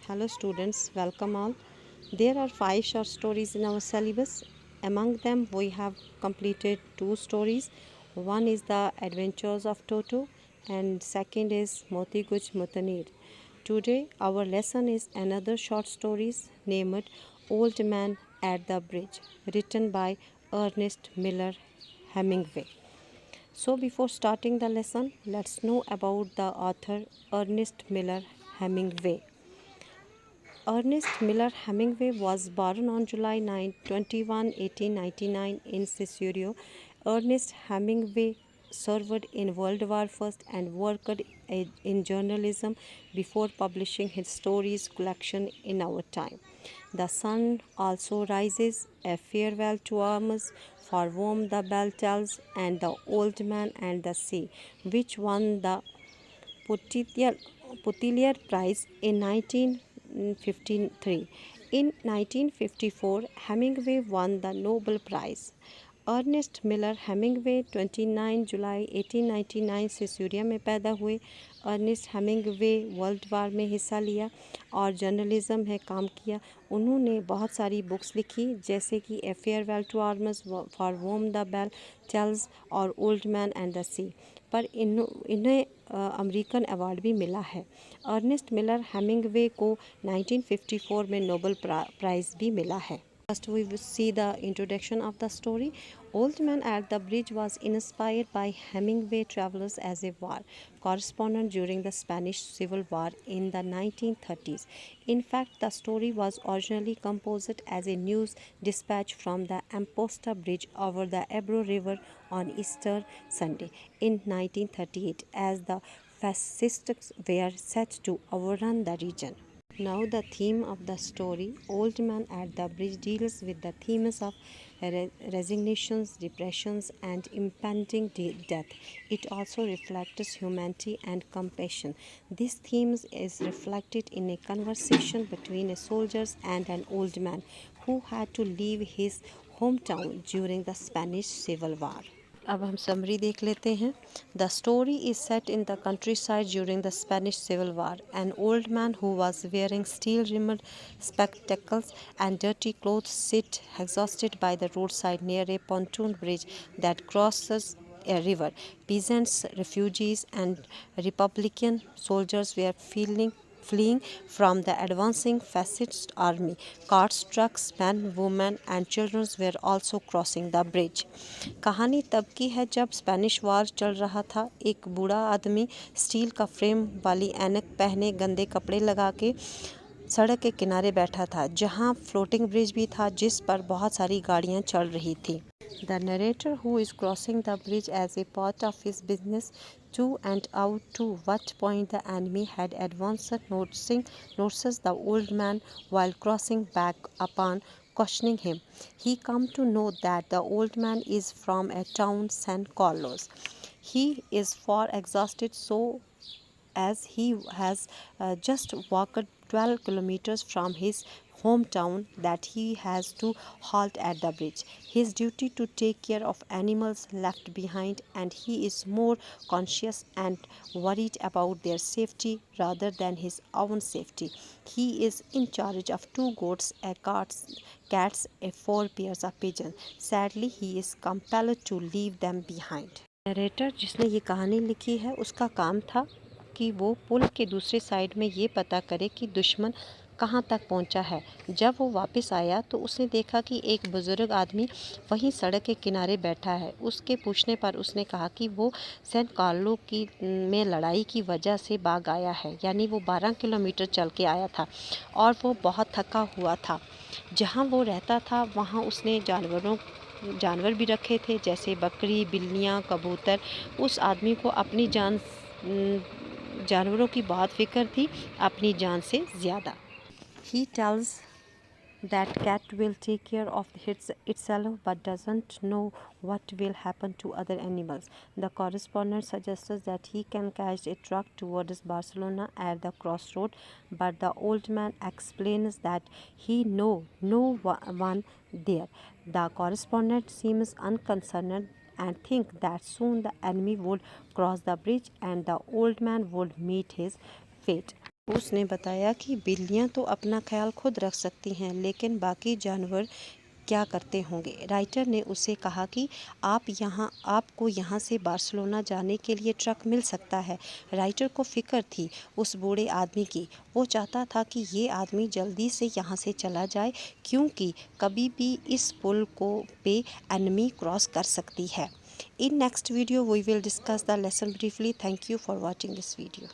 Hello students, welcome all. There are 5 short stories in our syllabus. Among them we have completed 2 stories. One is The Adventures of Toto and second is Moti Kuch Mutanir. Today our lesson is another short stories named Old Man at the Bridge, written by Ernest Miller Hemingway. So before starting the lesson, let's know about the author Ernest Miller Hemingway. Ernest Miller Hemingway was born on July 21, 1899 in Cicero. Ernest Hemingway served in World War I and worked in journalism before publishing his stories collection In Our Time. The sun also rises, a farewell to arms, for whom the bell tells, and The Old Man and the Sea, which won the Pulitzer Prize in 1953. In 1954, Hemingway won the Nobel Prize. Ernest Miller Hemingway 29 जुलाई 1899 सिसूरिया में पैदा हुए। Ernest Hemingway world war में हिस्सा लिया और journalism में काम किया। उन्होंने बहुत सारी बुक्स लिखी जैसे कि a farewell to arms, for whom the bell tolls और old man and the sea. पर इन्हें अमेरिकन अवार्ड भी मिला है। अर्नेस्ट मिलर हेमिंगवे को 1954 में नोबेल प्राइज़ भी मिला है। First, we will see the introduction of the story. Old Man at the Bridge was inspired by Hemingway travels as a war correspondent during the Spanish Civil War in the 1930s. In fact, the story was originally composed as a news dispatch from the Amposta Bridge over the Ebro River on Easter Sunday in 1938 as the fascists were set to overrun the region. Now the theme of the story, Old Man at the Bridge, deals with the themes of resignations, depressions, and impending death. It also reflects humanity and compassion. This theme is reflected in a conversation between a soldier and an old man who had to leave his hometown during the Spanish Civil War. अब हम summary देख लेते हैं। The story is set in the countryside during the Spanish civil war. An old man who was wearing steel rimmed spectacles and dirty clothes sit exhausted by the roadside near a pontoon bridge that crosses a river. Peasants, refugees, and Republican soldiers were fleeing from the advancing fascist army. Carts, trucks, men, women, and children were also crossing the bridge. कहानी तब की है जब Spanish वार चल रहा था। एक बूढ़ा आदमी स्टील का फ्रेम वाली ऐनक पहने गंदे कपड़े लगा के सड़क के किनारे बैठा था, जहां फ्लोटिंग ब्रिज भी था जिस पर बहुत सारी गाड़ियां चल रही थी। The narrator, who is crossing the bridge as a part of his business to and out to what point the enemy had advanced, notices the old man while crossing back upon questioning him. He come to know that the old man is from a town San Carlos. He is far exhausted, so as he has just walked 12 kilometers from his hometown that he has to halt at the bridge. His duty to take care of animals left behind, and he is more conscious and worried about their safety rather than his own safety. He is in charge of 2 goats, a cats, a 4 pairs of pigeons. Sadly, he is compelled to leave them behind. Narrator जिसने ये कहानी लिखी है उसका काम था कि वो पुल के दूसरे साइड में ये पता करे कि दुश्मन कहाँ तक पहुँचा है। जब वो वापस आया तो उसने देखा कि एक बुज़ुर्ग आदमी वहीं सड़क के किनारे बैठा है। उसके पूछने पर उसने कहा कि वो सैन कार्लो की में लड़ाई की वजह से भाग आया है, यानी वो 12 किलोमीटर चल के आया था और वो बहुत थका हुआ था। जहाँ वो रहता था वहाँ उसने जानवर भी रखे थे जैसे बकरी, बिल्लियाँ, कबूतर। उस आदमी को अपनी जानवरों की बहुत फिक्र थी, अपनी जान से ज़्यादा। He tells that cat will take care of itself but doesn't know what will happen to other animals. The correspondent suggests that he can catch a truck towards Barcelona at the crossroad, but the old man explains that he know no one there. The correspondent seems unconcerned and think that soon the enemy would cross the bridge and the old man would meet his fate. उसने बताया कि बिल्लियां तो अपना ख्याल खुद रख सकती हैं, लेकिन बाकी जानवर क्या करते होंगे। राइटर ने उससे कहा कि आपको यहाँ से बार्सिलोना जाने के लिए ट्रक मिल सकता है। राइटर को फिक्र थी उस बूढ़े आदमी की। वो चाहता था कि ये आदमी जल्दी से यहाँ से चला जाए, क्योंकि कभी भी इस पुल को पे एनिमी क्रॉस कर सकती है। In next video we will discuss the lesson briefly. Thank you for watching this video.